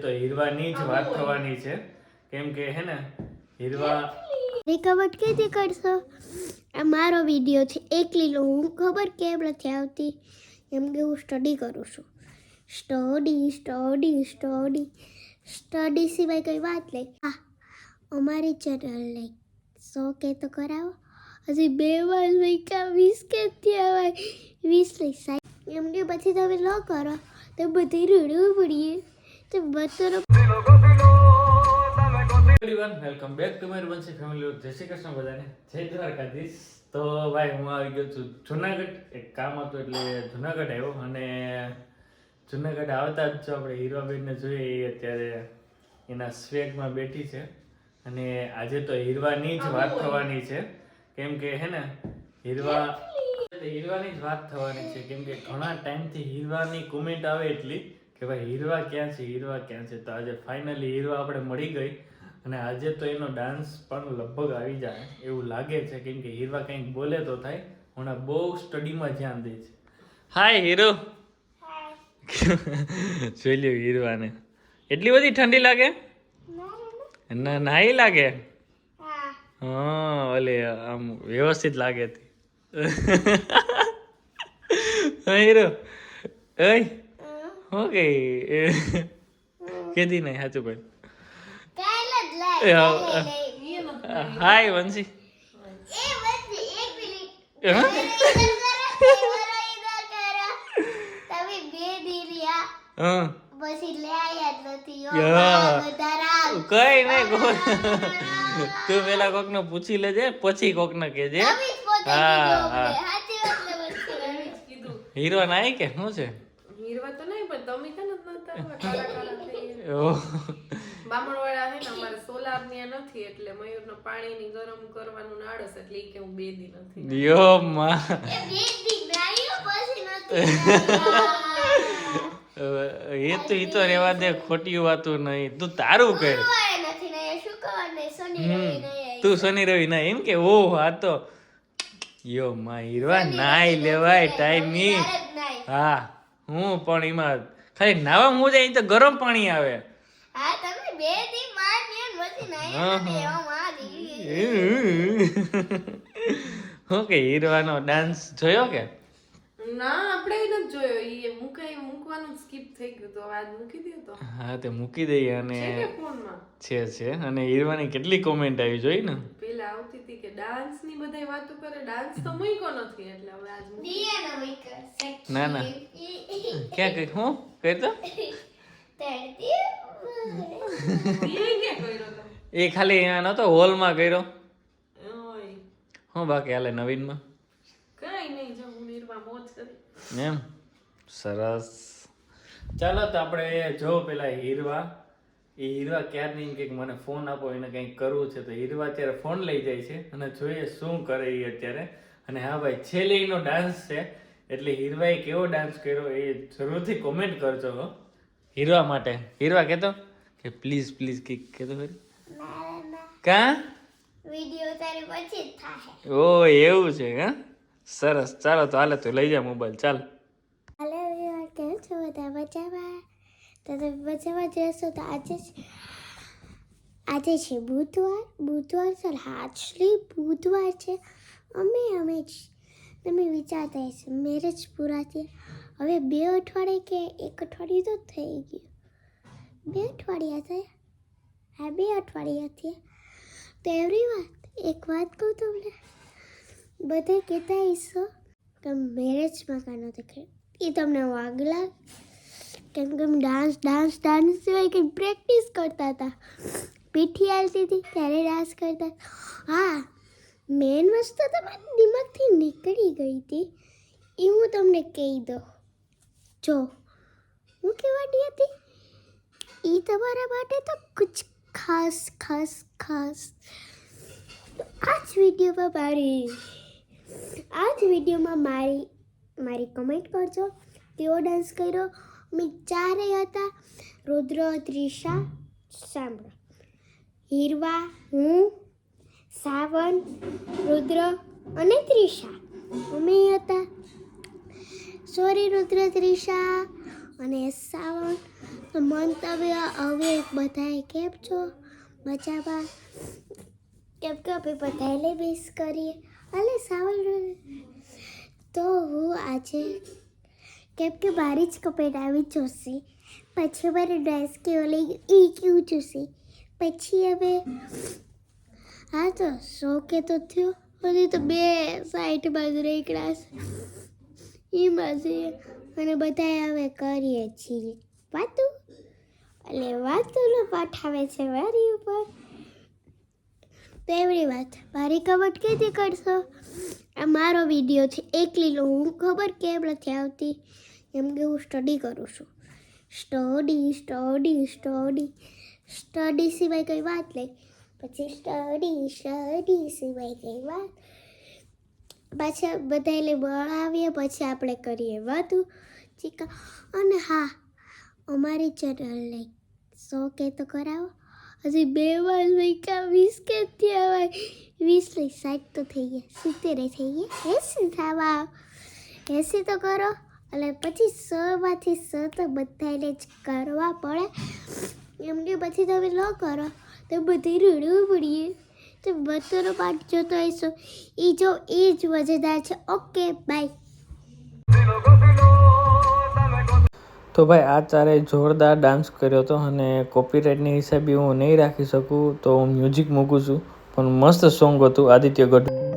તો હીરવાની જ વાત થવાની છે કેમ કે હે ને હીરવા રિકવર્ડ કેથી કરશો? આ મારો વિડીયો છે એકલી લો હું ખબર કેમ નથી આવતી એમ કે હું સ્ટડી કરું છું. સ્ટડી સિવાય કઈ વાત નહીં. હા અમારી ચેનલ લાઈક 100 કે તો કરાવો. હજી 2 વાર લઈકા 20 કે થયા 20 લઈ સાહેબ એમ કે પછી તમે ન કરો તો બધી રડવું પડીએ તો બતરો. Everyone welcome back to my Vanshi family. જય શ્રી કૃષ્ણ બધાને, જય દ્વારકાધીશ. તો ભાઈ હું આવી ગયો છું જુનાગઢ. એક કામ હતું એટલે જુનાગઢ આવ્યો અને જુનાગઢ આવતા જ જો આપણે હીરવાબેનને જોઈએ એ અત્યારે એના સ્વેગમાં બેઠી છે અને આજે તો હીરવાની જ વાત થવાની છે કેમ કે હે ને હીરવાની જ વાત થવાની છે કેમ કે ઘણા ટાઈમથી હીરવાની કોમેન્ટ આવે એટલી કે ભાઈ હીરવા ક્યાં છે, હીરવા ક્યાં છે. તો આજે ફાઇનલી હીરવા આપણે મળી ગઈ અને આજે તો એનો ડાન્સ પણ લગભગ આવી જાય એવું લાગે છે કેમ કે હીરવા કંઈક બોલે તો થાય. હમણાં બહુ સ્ટડીમાં ધ્યાન દે છે. હાય હીરો. જોઈ લ્યો હીરવાને એટલી બધી ઠંડી લાગે ના નાઈ લાગે. હા ઓલે આમ વ્યવસ્થિત લાગે હતી. હીરો ઓય હો ગઈ કેદી નહીં સાચું ભાઈ. હાય વંશી. કઈ નઈ તું પેલા કોક ને પૂછી લેજે પછી કોક ને કેજે. હા હીરો નાઈ કે શું છે? હીરવા તો નહીં પણ તમે કે બામણવાળા હે ને અમારે સોલાર ને નથી એટલે મયુરનો પાણીની ગરમ કરવાનું આળસ એટલે ઈ કે હું 2 દી નથી. યો માં ઈ તો રેવા દે, ખોટી વાતો નહીં. તું તારું કર. તું શનિ રવિ ના એમ કે ઓ આ તો યો માં હીરવા નાઈ લેવાય ટાઈમી. હા હું પણ એમાં ખાલી નાવા હું જાય તો ગરમ પાણી આવે. ઓકે હીરવાનો ડાન્સ જોયો કે ના? આપણે નથી જોયો. ઈ મૂકવાનું સ્કીપ થઈ ગયું તો આજ મૂકી દે તો. હા તે મૂકી દઈએ અને છે કે ફોનમાં છે અને હીરવાની કેટલી કોમેન્ટ આવી જોઈ ને. પેલા આવતી હતી કે ડાન્સ ની બધાય વાતો કરે, ડાન્સ તો મૂક્યો નથી એટલે હવે આજ મૂકી. ના ના ક્યાં કઈ હું કરતો એ ખાલી અહીંયા નતો હોલમાં કર્યો. હું બાકી હાલે નવીનમાં કઈ નહીં, જો હું નિર્મા મોજ કરી એમ. સરસ. ચાલો તો આપણે જો પેલા હીરવા ક્યારની કંઈક મને ફોન આપો એને કંઈક કરવું છે તો હીરવા અત્યારે ફોન લઈ જાય છે અને જોઈએ શું કરે એ અત્યારે. અને હા ભાઈ છેલ્લે એનો ડાન્સ છે એટલે હીરવાએ કેવો ડાન્સ કર્યો એ જરૂરથી કોમેન્ટ કરજો હીરવા માટે. હીરવા કહેતો કે પ્લીઝ પ્લીઝ કંઈક કહેતો ખરી કા વિડિયો તારી પછી જ થાશે. ઓ એવું છે હા સરસ. ચાલો તો હાલે તો લઈ જા મોબાઈલ ચાલ. હાલો કેમ છો બધા મજામાં? તો તમે મજામાં જશો તો આજે છે બુધવાર સર આજલી બુધવાર છે. અમે જ તમે વિચારતા હશો મેરેજ પૂરા થયા હવે 2 અઠવાડિયે કે 1 અઠવાડિયું તો થઈ ગયું. 2 અઠવાડિયા થયા. હા 2 અઠવાડિયા થયા. તો એક વાત કહું તમને, બધા કહેતા હશો કે મેરેજમાં કાં નથી કર્યું એ તમને વાગલા કેમ કે ડાન્સ સિવાય કંઈ પ્રેક્ટિસ કરતા હતા. પીઠી આવતી હતી ત્યારે ડાન્સ કરતા. હા મેન વસ્તુ તમારા દિમાગથી નીકળી ગઈ હતી એ હું તમને કહી દઉં. જો હું કહેવાની હતી એ તમારા માટે તો કુછ ખાસ આ જ વિડીયોમાં મારી કમેન્ટ કરજો કેવો ડાન્સ કર્યો. અમે 4 હતા રુદ્ર, ત્રિષા, સાંભળો હીરવા, હું, સાવન, રુદ્ર અને ત્રિષા અમે હતા. સોરી રુદ્ર, ત્રિષા અને સાવન મંતવ્ય હવે બધાએ કેમ છો મજામાં? કેમ કે આપણે બધાને મિસ કરીએ. અલે સાવલ તો હું આજે કેમ કે મારી જ કમેન્ટ આવી જોશે, પછી મારે ડ્રેસ કેવો લઈ એ કેવું જોશે, પછી હવે હા તો શો કે તો થયો હજી તો 2 સાઈડમાં જ રેકડા છે એમાં જઈએ અને બધાએ હવે કરીએ છીએ વાતું. એટલે વાતુંનો પાઠ આવે છે મારી ઉપર. તો એવડી વાત મારી કમેન્ટ કેથી કરશો? આ મારો વિડીયો છે એકલીનો, હું ખબર કેમ નથી આવતી એમ કે હું સ્ટડી કરું છું. સ્ટડી સિવાય કંઈ વાત નહીં. પછી સ્ટડી સિવાય કંઈ વાત પાછા બધાને બોલાવીએ પછી આપણે કરીએ વાતું ચીકા. અને હા અમારી ચેનલને 100 કે તો કરાવો. હજી 2 વાર લઈકા 20 કે થયા, 20 લઈ 60 તો થઈ ગયા, 70 થઈ ગયા, 80 થવા 80 તો કરો. એટલે પછી 100માંથી 100 તો બધાને જ કરવા પડે. એમ કે પછી તમે ન કરો તો બધી રડવું પડીએ. તો બધાનો પાઠ જોતો હશો એ જો એ જ મજેદાર છે. Okay bye. તો ભાઈ આ ચારે જોરદાર ડાન્સ કર્યો હતો અને કોપીરાઇટની હિસાબે હું નહીં રાખી શકું તો હું મ્યુઝિક મૂકું છું, પણ મસ્ત સોંગ હતું આદિત્ય ગઢવી.